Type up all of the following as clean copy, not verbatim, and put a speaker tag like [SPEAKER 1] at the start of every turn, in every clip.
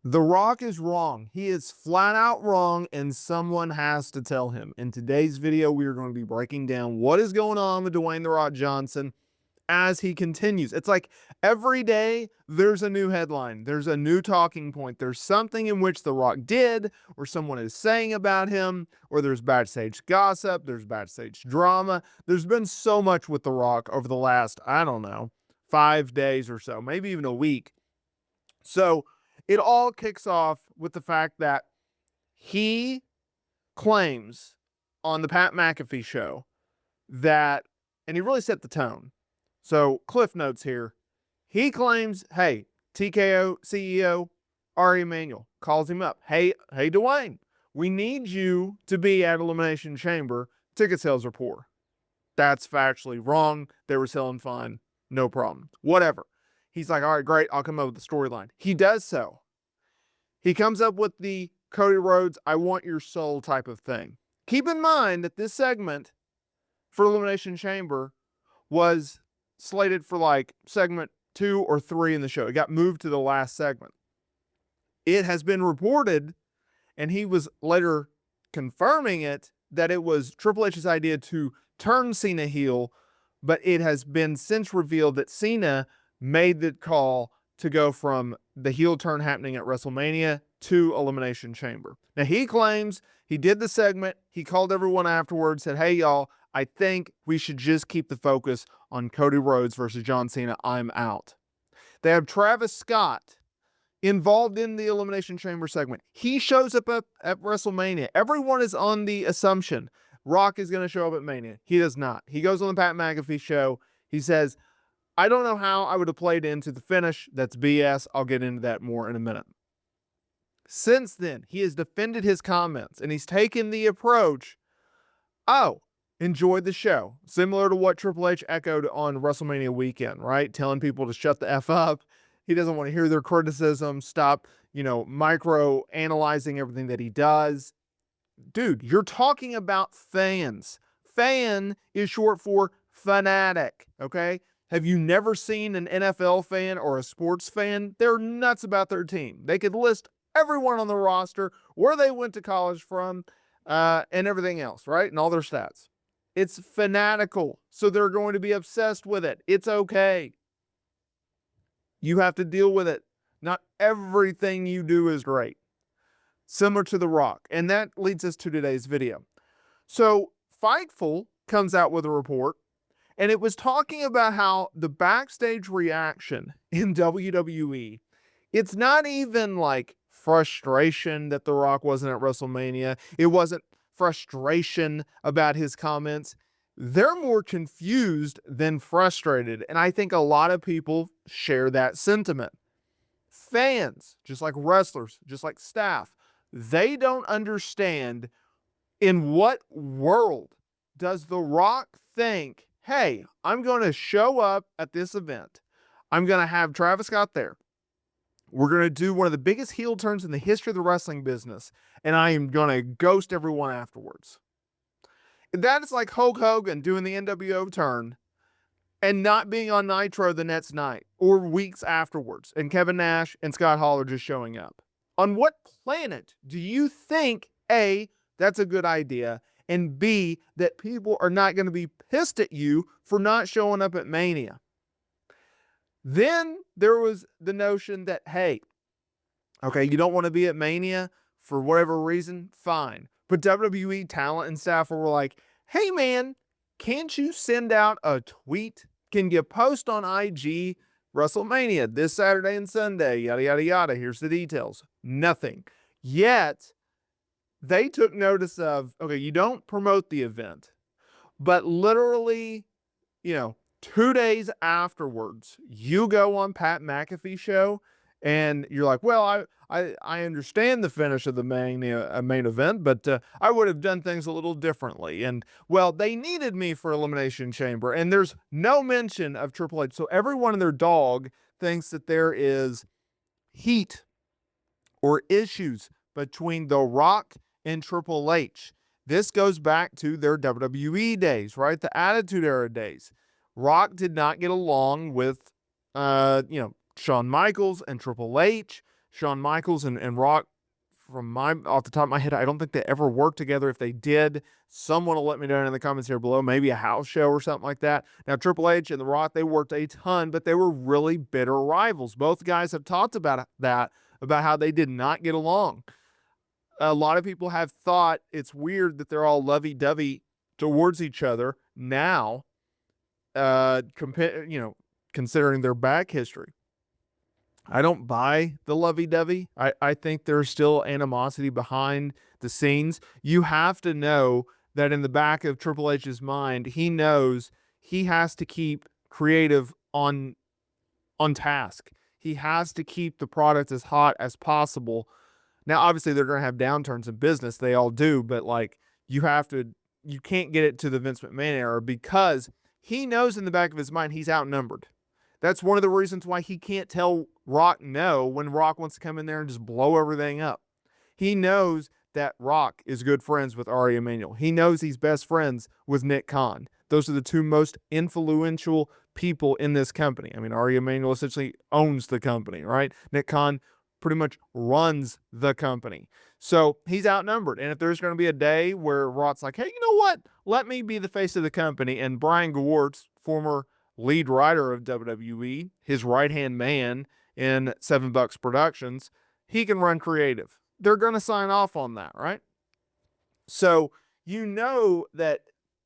[SPEAKER 1] The Rock is wrong. He is flat out wrong, and someone has to tell him. In today's video, we are going to be breaking down what is going on with Dwayne "The Rock" Johnson as he continues. It's like every day there's a new headline, there's a new talking point, there's something in which The Rock did, or someone is saying about him, or there's backstage gossip, there's backstage drama. There's been so much with The Rock over the last, I don't know, 5 days or so, maybe even a week. So it all kicks off with the fact that he claims on the Pat McAfee show that, and he really set the tone. So cliff notes here. He claims, hey, TKO CEO Ari Emanuel calls him up. Hey, Dwayne, we need you to be at Elimination Chamber. Ticket sales are poor. That's factually wrong. They were selling fine. No problem. Whatever. He's like, all right, great. I'll come up with the storyline. He does so. He comes up with the Cody Rhodes, I want your soul type of thing. Keep in mind that this segment for Elimination Chamber was slated for like segment 2 or 3 in the show. It got moved to the last segment. It has been reported, and he was later confirming it, that it was Triple H's idea to turn Cena heel, but it has been since revealed that Cena made the call to go from the heel turn happening at WrestleMania to Elimination Chamber. Now, he claims he did the segment, he called everyone afterwards, said, hey, y'all, I think we should just keep the focus on Cody Rhodes versus John Cena. I'm out. They have Travis Scott involved in the Elimination Chamber segment. He shows up at WrestleMania. Everyone is on the assumption Rock is going to show up at Mania. He does not. He goes on the Pat McAfee show. He says, I don't know how I would have played into the finish. That's BS. I'll get into that more in a minute. Since then, he has defended his comments, and he's taken the approach, oh, enjoyed the show. Similar to what Triple H echoed on WrestleMania weekend, right? Telling people to shut the F up. He doesn't want to hear their criticism. Stop, micro analyzing everything that he does. Dude, you're talking about fans. Fan is short for fanatic, okay? Have you never seen an NFL fan or a sports fan? They're nuts about their team. They could list everyone on the roster, where they went to college from, and everything else, right? And all their stats. It's fanatical, so they're going to be obsessed with it. It's okay. You have to deal with it. Not everything you do is great. Similar to The Rock. And that leads us to today's video. So Fightful comes out with a report, and it was talking about how the backstage reaction in WWE, it's not even like frustration that The Rock wasn't at WrestleMania. It wasn't frustration about his comments. They're more confused than frustrated. And I think a lot of people share that sentiment. Fans, just like wrestlers, just like staff, they don't understand in what world does The Rock think, hey, I'm going to show up at this event. I'm going to have Travis Scott there. We're going to do one of the biggest heel turns in the history of the wrestling business, and I am going to ghost everyone afterwards. That is like Hulk Hogan doing the NWO turn and not being on Nitro the next night or weeks afterwards, and Kevin Nash and Scott Hall just showing up. On what planet do you think, A, that's a good idea, and B, that people are not going to be pissed at you for not showing up at Mania? Then there was the notion that, hey, okay, you don't want to be at Mania for whatever reason, fine. But WWE talent and staff were like, hey man, can't you send out a tweet? Can you post on IG WrestleMania this Saturday and Sunday, yada, yada, yada. Here's the details. Nothing. Yet, they took notice of, okay, you don't promote the event, but literally, 2 days afterwards, you go on Pat McAfee show, and you're like, well, I understand the finish of the main event, but I would have done things a little differently. And, well, they needed me for Elimination Chamber, and there's no mention of Triple H. So everyone and their dog thinks that there is heat or issues between The Rock and Triple H. This goes back to their WWE days, right? The Attitude Era days. Rock did not get along with, Shawn Michaels and Triple H. Shawn Michaels and Rock, off the top of my head, I don't think they ever worked together. If they did, someone will let me know in the comments here below. Maybe a house show or something like that. Now, Triple H and The Rock, they worked a ton, but they were really bitter rivals. Both guys have talked about that, about how they did not get along. A lot of people have thought it's weird that they're all lovey-dovey towards each other now, considering their back history. I don't buy the lovey-dovey. I think there's still animosity behind the scenes. You have to know that in the back of Triple H's mind, he knows he has to keep creative on task. He has to keep the product as hot as possible. Now, obviously, they're going to have downturns in business. They all do, but like you can't get it to the Vince McMahon era because he knows in the back of his mind he's outnumbered. That's one of the reasons why he can't tell Rock no when Rock wants to come in there and just blow everything up. He knows that Rock is good friends with Ari Emanuel. He knows he's best friends with Nick Khan. Those are the two most influential people in this company. I mean, Ari Emanuel essentially owns the company, right? Nick Khan pretty much runs the company. So he's outnumbered. And if there's going to be a day where Rock's like, hey, you know what? Let me be the face of the company. And Brian Gewirtz, former lead writer of WWE, his right-hand man in Seven Bucks Productions, he can run creative. They're going to sign off on that, right? So you know that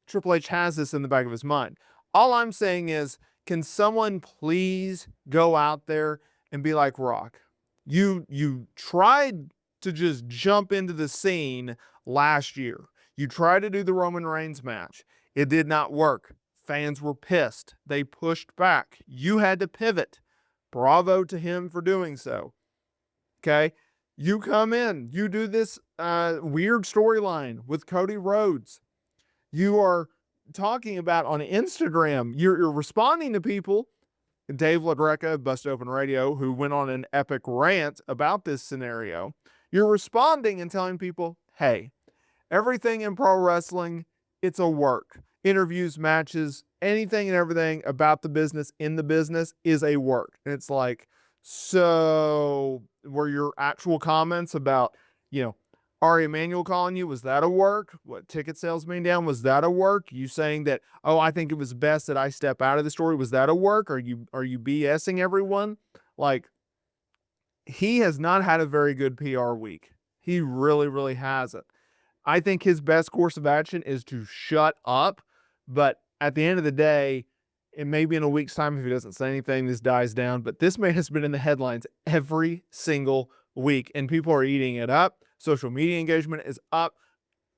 [SPEAKER 1] Triple H has this in the back of his mind. All I'm saying is, can someone please go out there and be like, Rock, you tried to just jump into the scene last year. You tried to do the Roman Reigns match. It did not work. Fans were pissed. They pushed back. You had to pivot. Bravo to him for doing so. Okay? You come in. You do this weird storyline with Cody Rhodes. You are talking about on Instagram. You're responding to people. Dave LaGreca of Busted Open Radio, who went on an epic rant about this scenario. You're responding and telling people, hey, everything in pro wrestling, it's a work. Interviews, matches, anything and everything about the business in the business is a work. And it's like, so were your actual comments about, Ari Emanuel calling you, was that a work? What, ticket sales being down, was that a work? You saying that, oh, I think it was best that I step out of the story, was that a work? Are you BSing everyone? Like, he has not had a very good PR week. He really, really hasn't. I think his best course of action is to shut up. But at the end of the day, it may be in a week's time if he doesn't say anything, this dies down. But this man has been in the headlines every single week, and people are eating it up. Social media engagement is up.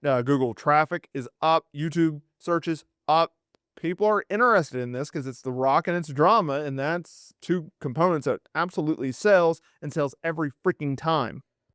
[SPEAKER 1] Google traffic is up. YouTube searches up. People are interested in this because it's The Rock and it's drama, and that's two components that absolutely sells and sells every freaking time.